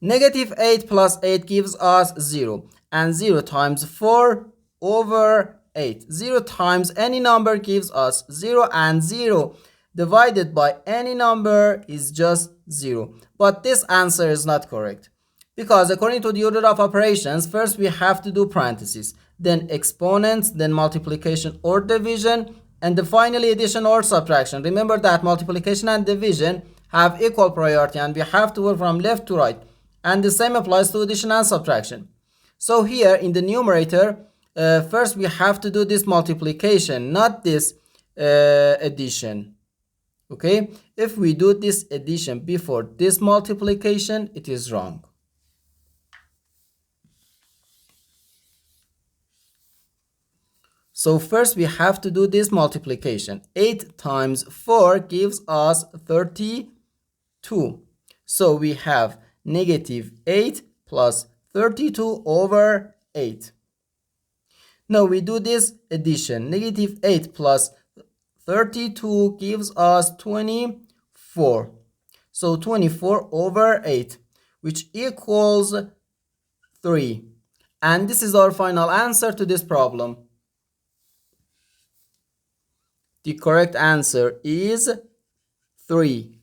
Negative 8 plus 8 gives us 0. And 0 times 4 over 8. 0 times any number gives us 0, and 0 divided by any number is just 0. But this answer is not correct, because according to the order of operations, first we have to do parentheses, then exponents, then multiplication or division, and then finally addition or subtraction. Remember that multiplication and division have equal priority, and we have to work from left to right. And the same applies to addition and subtraction. So here in the numerator, first we have to do this multiplication, not this addition. Okay, if we do this addition before this multiplication, it is wrong. So first we have to do this multiplication. 8 times 4 gives us 32. So we have negative 8 plus 32 over 8. Now we do this addition. Negative 8 plus 32 gives us 24. So 24 over 8, which equals 3. And this is our final answer to this problem. The correct answer is 3.